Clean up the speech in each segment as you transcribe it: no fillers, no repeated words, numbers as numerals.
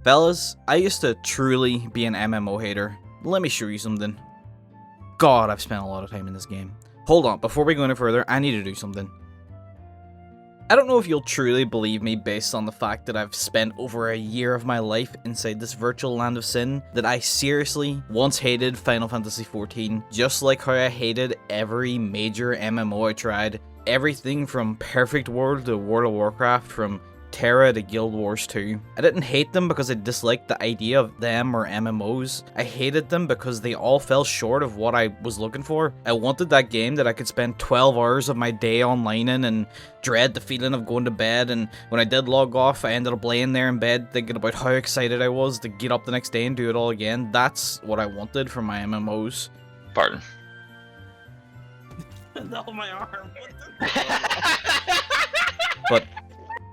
Fellas, I used to truly be an MMO hater. Let me show you something. God, I've spent a lot of time in this game. Hold on, before we go any further, I need to do something. I don't know if you'll truly believe me based on the fact that I've spent over a year of my life inside this virtual land of sin, that I seriously once hated Final Fantasy XIV, just like how I hated every major MMO I tried. Everything from Perfect World to World of Warcraft, from Terra to Guild Wars 2. I didn't hate them because I disliked the idea of them or MMOs. I hated them because they all fell short of what I was looking for. I wanted that game that I could spend 12 hours of my day online in and dread the feeling of going to bed, and when I did log off, I ended up laying there in bed thinking about how excited I was to get up the next day and do it all again. That's what I wanted from my MMOs. Pardon. No, my arm. But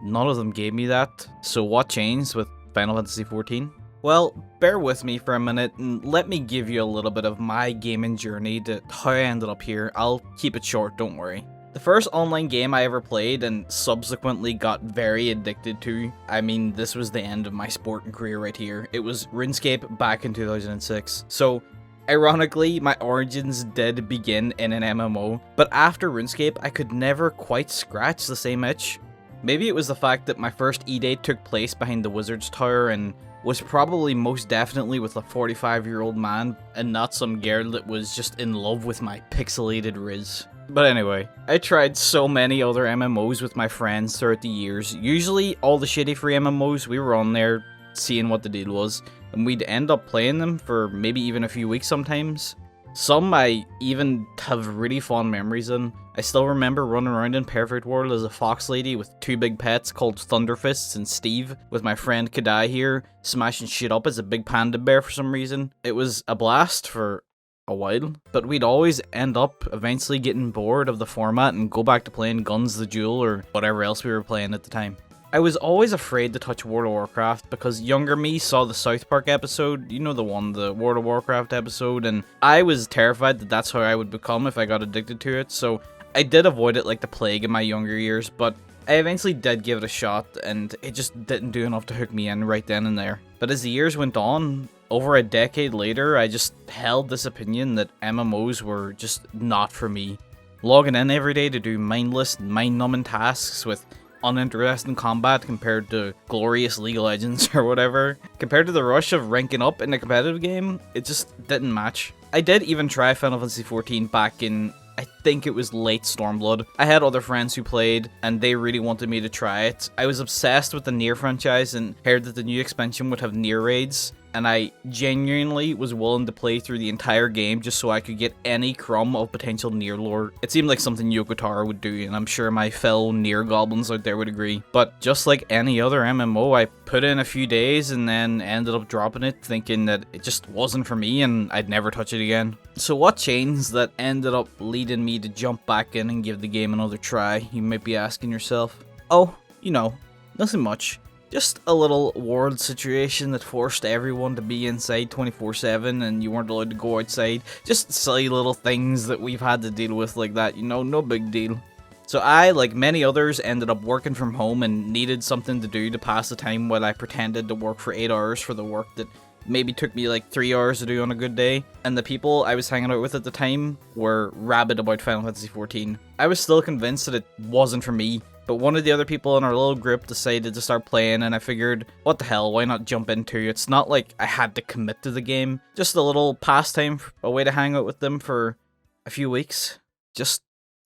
none of them gave me that. So what changed with Final Fantasy XIV? Well, bear with me for a minute and let me give you a little bit of my gaming journey to how I ended up here. I'll keep it short, don't worry. The first online game I ever played and subsequently got very addicted to, I mean, this was the end of my sporting career right here. It was RuneScape back in 2006. So, ironically, my origins did begin in an MMO, but after RuneScape, I could never quite scratch the same itch. Maybe it was the fact that my first E-date took place behind the Wizard's Tower and was probably most definitely with a 45-year-old man and not some girl that was just in love with my pixelated riz. But anyway, I tried so many other MMOs with my friends throughout the years. Usually all the shitty free MMOs, we were on there seeing what the deal was, and we'd end up playing them for maybe even a few weeks sometimes. Some I even have really fond memories in. I still remember running around in Perfect World as a fox lady with two big pets called Thunderfists and Steve, with my friend Kadai here, smashing shit up as a big panda bear for some reason. It was a blast for a while, but we'd always end up eventually getting bored of the format and go back to playing Guns the Duel or whatever else we were playing at the time. I was always afraid to touch World of Warcraft because younger me saw the South Park episode, you know the one, the World of Warcraft episode, and I was terrified that that's how I would become if I got addicted to it, so I did avoid it like the plague in my younger years, but I eventually did give it a shot, and it just didn't do enough to hook me in right then and there. But as the years went on, over a decade later, I just held this opinion that MMOs were just not for me. Logging in every day to do mindless, mind-numbing tasks with uninteresting combat compared to glorious League of Legends or whatever. Compared to the rush of ranking up in a competitive game, it just didn't match. I did even try Final Fantasy XIV back in, I think it was late Stormblood. I had other friends who played, and they really wanted me to try it. I was obsessed with the Nier franchise and heard that the new expansion would have Nier raids, and I genuinely was willing to play through the entire game just so I could get any crumb of potential Nier lore. It seemed like something Yoko Taro would do, and I'm sure my fellow Nier goblins out there would agree. But just like any other MMO, I put in a few days and then ended up dropping it, thinking that it just wasn't for me and I'd never touch it again. So what changed that ended up leading me to jump back in and give the game another try, you might be asking yourself? Oh, you know, nothing much. Just a little world situation that forced everyone to be inside 24/7 and you weren't allowed to go outside. Just silly little things that we've had to deal with like that, you know, no big deal. So I, like many others, ended up working from home and needed something to do to pass the time while I pretended to work for 8 hours for the work that maybe took me like 3 hours to do on a good day. And the people I was hanging out with at the time were rabid about Final Fantasy XIV. I was still convinced that it wasn't for me, but one of the other people in our little group decided to start playing, and I figured, what the hell, why not jump into it? It's not like I had to commit to the game, just a little pastime, a way to hang out with them for a few weeks. Just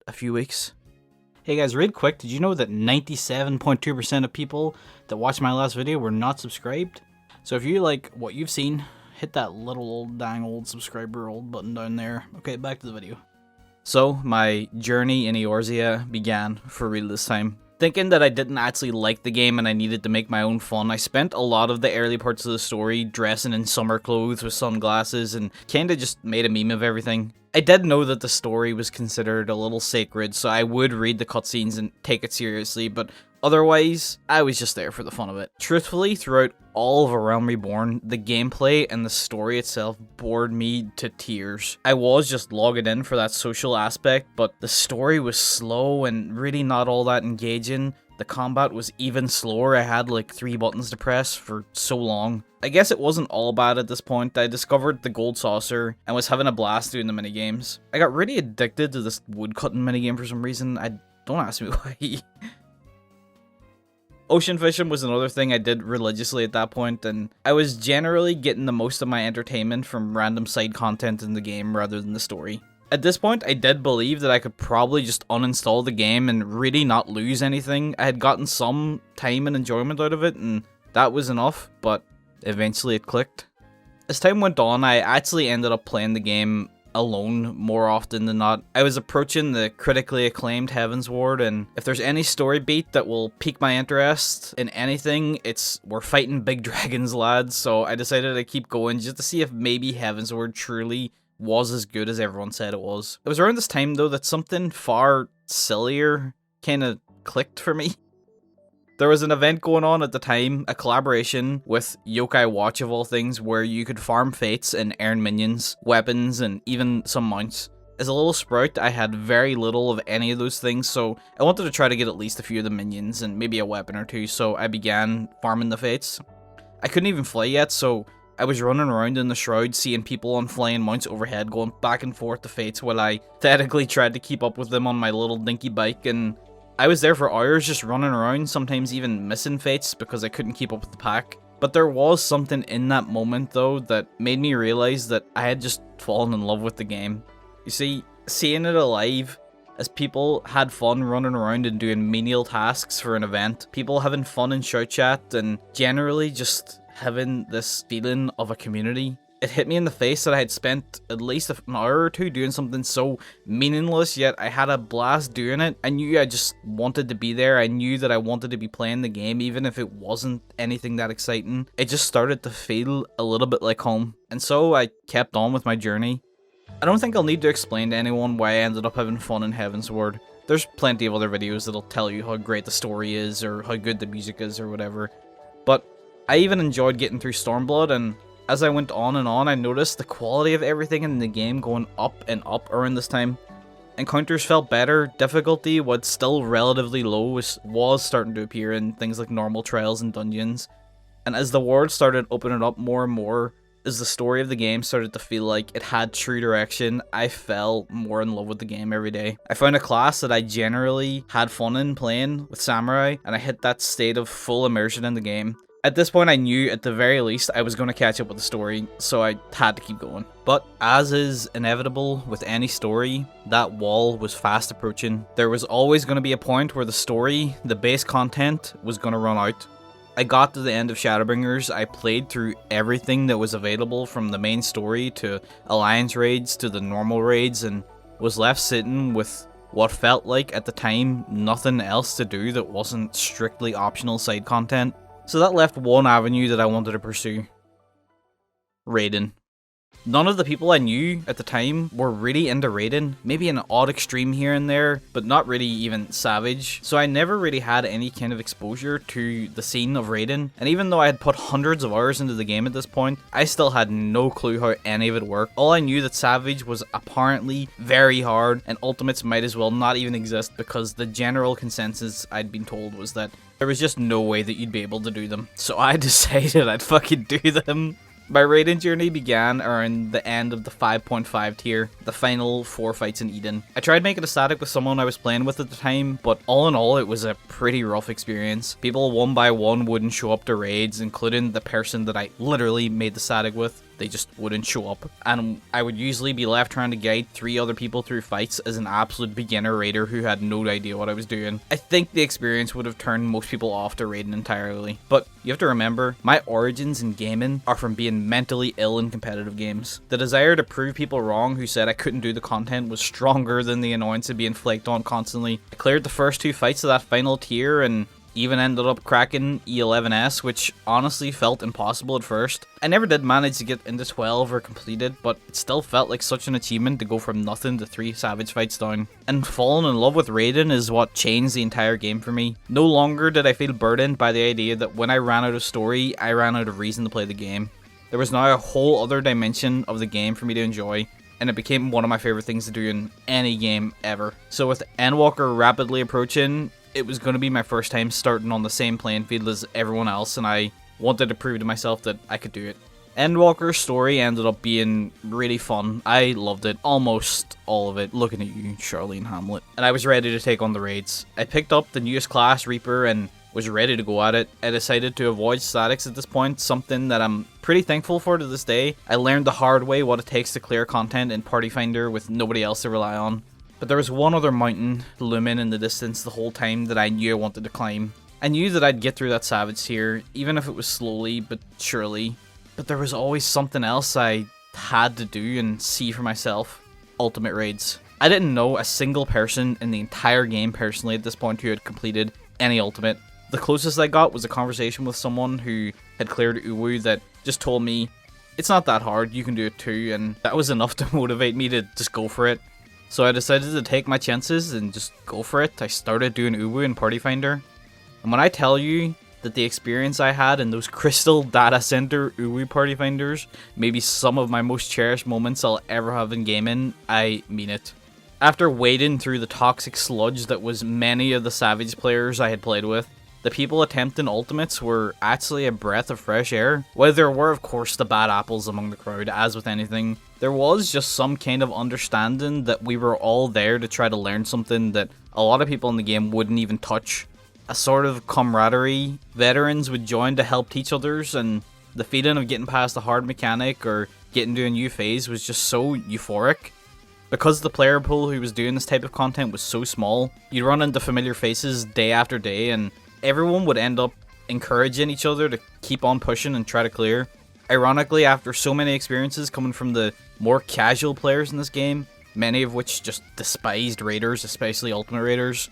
a few weeks. Hey guys, real quick, did you know that 97.2% of people that watched my last video were not subscribed? So if you like what you've seen, hit that little old dang old subscriber old button down there. Okay, back to the video. So, my journey in Eorzea began for real this time. Thinking that I didn't actually like the game and I needed to make my own fun, I spent a lot of the early parts of the story dressing in summer clothes with sunglasses and kinda just made a meme of everything. I did know that the story was considered a little sacred, so I would read the cutscenes and take it seriously, but otherwise, I was just there for the fun of it. Truthfully, throughout all of A Realm Reborn, the gameplay and the story itself bored me to tears. I was just logging in for that social aspect, but the story was slow and really not all that engaging. The combat was even slower. I had like 3 buttons to press for so long. I guess it wasn't all bad at this point. I discovered the gold saucer and was having a blast doing the minigames. I got really addicted to this woodcutting minigame for some reason. Don't ask me why. Ocean fishing was another thing I did religiously at that point, and I was generally getting the most of my entertainment from random side content in the game rather than the story. At this point, I did believe that I could probably just uninstall the game and really not lose anything. I had gotten some time and enjoyment out of it, and that was enough, but eventually it clicked. As time went on, I actually ended up playing the game alone more often than not. I was approaching the critically acclaimed Heavensward, and if there's any story beat that will pique my interest in anything, it's we're fighting big dragons, lads, so I decided to keep going just to see if maybe Heavensward truly was as good as everyone said it was. It was around this time, though, that something far sillier kinda clicked for me. There was an event going on at the time, a collaboration with Yokai Watch of all things, where you could farm fates and earn minions, weapons, and even some mounts. As a little sprout, I had very little of any of those things, so I wanted to try to get at least a few of the minions and maybe a weapon or two, so I began farming the fates. I couldn't even fly yet, so I was running around in the shroud, seeing people on flying mounts overhead going back and forth to fates while I pathetically tried to keep up with them on my little dinky bike, and I was there for hours just running around, sometimes even missing fates because I couldn't keep up with the pack. But there was something in that moment, though, that made me realize that I had just fallen in love with the game. You see, seeing it alive, as people had fun running around and doing menial tasks for an event, people having fun in shout chat, and generally just having this feeling of a community. It hit me in the face that I had spent at least an hour or two doing something so meaningless, yet I had a blast doing it. I knew I just wanted to be there. I knew that I wanted to be playing the game, even if it wasn't anything that exciting. It just started to feel a little bit like home. And so I kept on with my journey. I don't think I'll need to explain to anyone why I ended up having fun in Heavensward. There's plenty of other videos that'll tell you how great the story is, or how good the music is, or whatever. But I even enjoyed getting through Stormblood, and as I went on and on, I noticed the quality of everything in the game going up and up around this time. Encounters felt better, difficulty, while still relatively low, was starting to appear in things like normal trials and dungeons. And as the world started opening up more and more, as the story of the game started to feel like it had true direction, I fell more in love with the game every day. I found a class that I generally had fun in playing with Samurai, and I hit that state of full immersion in the game. At this point, I knew at the very least I was going to catch up with the story, so I had to keep going. But as is inevitable with any story, that wall was fast approaching. There was always going to be a point where the story, the base content, was going to run out. I got to the end of Shadowbringers, I played through everything that was available from the main story to Alliance raids to the normal raids, and was left sitting with what felt like, at the time, nothing else to do that wasn't strictly optional side content. So that left one avenue that I wanted to pursue. Raiding. None of the people I knew at the time were really into raiding, maybe an odd extreme here and there, but not really even savage. So I never really had any kind of exposure to the scene of raiding, and even though I had put hundreds of hours into the game at this point, I still had no clue how any of it worked. All I knew that savage was apparently very hard, and ultimates might as well not even exist because the general consensus I'd been told was that there was just no way that you'd be able to do them. So I decided I'd fucking do them. My raiding journey began around the end of the 5.5 tier, the final 4 fights in Eden. I tried making a static with someone I was playing with at the time, but all in all it was a pretty rough experience. People one by one wouldn't show up to raids, including the person that I literally made the static with. They just wouldn't show up, and I would usually be left trying to guide 3 other people through fights as an absolute beginner raider who had no idea what I was doing. I think the experience would have turned most people off to raiding entirely, but you have to remember, my origins in gaming are from being mentally ill in competitive games. The desire to prove people wrong who said I couldn't do the content was stronger than the annoyance of being flaked on constantly. I cleared the first 2 fights of that final tier, and even ended up cracking E11S, which honestly felt impossible at first. I never did manage to get into 12 or completed, but it still felt like such an achievement to go from nothing to 3 savage fights down. And falling in love with raiding is what changed the entire game for me. No longer did I feel burdened by the idea that when I ran out of story, I ran out of reason to play the game. There was now a whole other dimension of the game for me to enjoy, and it became one of my favorite things to do in any game ever. So with Endwalker rapidly approaching, It was going to be my first time starting on the same playing field as everyone else, and I wanted to prove to myself that I could do it. Endwalker's story ended up being really fun. I loved it, almost all of it. Looking at you, Charlene Hamlet. And I was ready to take on the raids. I picked up the newest class, Reaper, and was ready to go at it. I decided to avoid statics at this point, something that I'm pretty thankful for to this day. I learned the hard way what it takes to clear content in Party Finder with nobody else to rely on. But there was one other mountain looming in the distance the whole time that I knew I wanted to climb. I knew that I'd get through that savage tier, even if it was slowly but surely. But there was always something else I had to do and see for myself. Ultimate raids. I didn't know a single person in the entire game personally at this point who had completed any ultimate. The closest I got was a conversation with someone who had cleared Uwu that just told me, it's not that hard, you can do it too, and that was enough to motivate me to just go for it. So I decided to take my chances and just go for it. I started doing Uwu in Party Finder. And when I tell you that the experience I had in those crystal data center Uwu Party Finders may be some of my most cherished moments I'll ever have in gaming, I mean it. After wading through the toxic sludge that was many of the Savage players I had played with, the people attempting ultimates were actually a breath of fresh air. While there were of course the bad apples among the crowd, as with anything, there was just some kind of understanding that we were all there to try to learn something that a lot of people in the game wouldn't even touch. A sort of camaraderie. Veterans would join to help teach others, and the feeling of getting past a hard mechanic or getting to a new phase was just so euphoric. Because the player pool who was doing this type of content was so small, you'd run into familiar faces day after day, and everyone would end up encouraging each other to keep on pushing and try to clear. Ironically, after so many experiences coming from the more casual players in this game, many of which just despised raiders, especially ultimate raiders,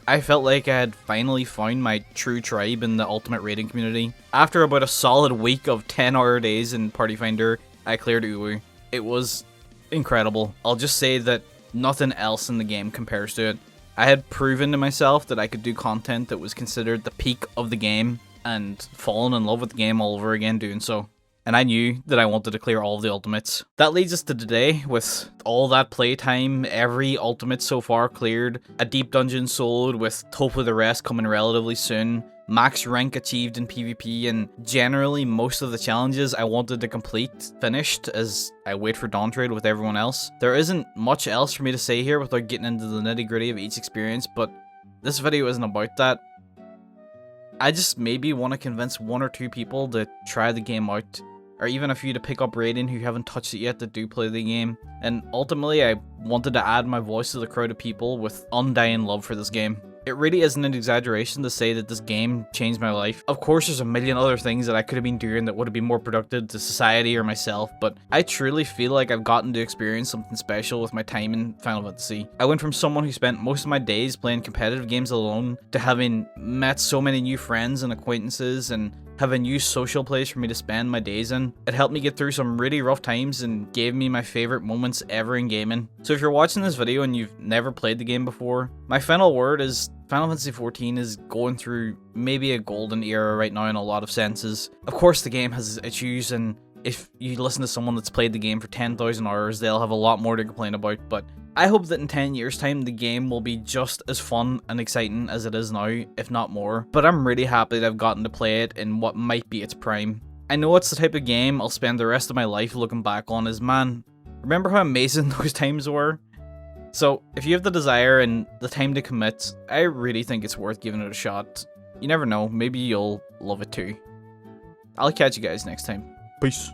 I felt like I had finally found my true tribe in the ultimate raiding community. After about a solid week of 10-hour days in Party Finder, I cleared Uwu. It was incredible. I'll just say that nothing else in the game compares to it. I had proven to myself that I could do content that was considered the peak of the game, and fallen in love with the game all over again doing so. And I knew that I wanted to clear all of the ultimates. That leads us to today, with all that playtime, every ultimate so far cleared, a deep dungeon soloed with hopefully the rest coming relatively soon, max rank achieved in PvP, and generally most of the challenges I wanted to complete finished as I wait for Dawn Trade with everyone else. There isn't much else for me to say here without getting into the nitty gritty of each experience, but this video isn't about that. I just maybe want to convince one or two people to try the game out, or even a few to pick up raiding who haven't touched it yet that do play the game. And ultimately, I wanted to add my voice to the crowd of people with undying love for this game. It really isn't an exaggeration to say that this game changed my life. Of course, there's a million other things that I could have been doing that would have been more productive to society or myself, but I truly feel like I've gotten to experience something special with my time in Final Fantasy. I went from someone who spent most of my days playing competitive games alone to having met so many new friends and acquaintances and have a new social place for me to spend my days in. It helped me get through some really rough times and gave me my favorite moments ever in gaming. So if you're watching this video and you've never played the game before, my final word is Final Fantasy XIV is going through maybe a golden era right now in a lot of senses. Of course the game has its issues, and if you listen to someone that's played the game for 10,000 hours, they'll have a lot more to complain about, but I hope that in 10 years time the game will be just as fun and exciting as it is now, if not more. But I'm really happy that I've gotten to play it in what might be its prime. I know it's the type of game I'll spend the rest of my life looking back on as, man, remember how amazing those times were? So if you have the desire and the time to commit, I really think it's worth giving it a shot. You never know, maybe you'll love it too. I'll catch you guys next time. Peace.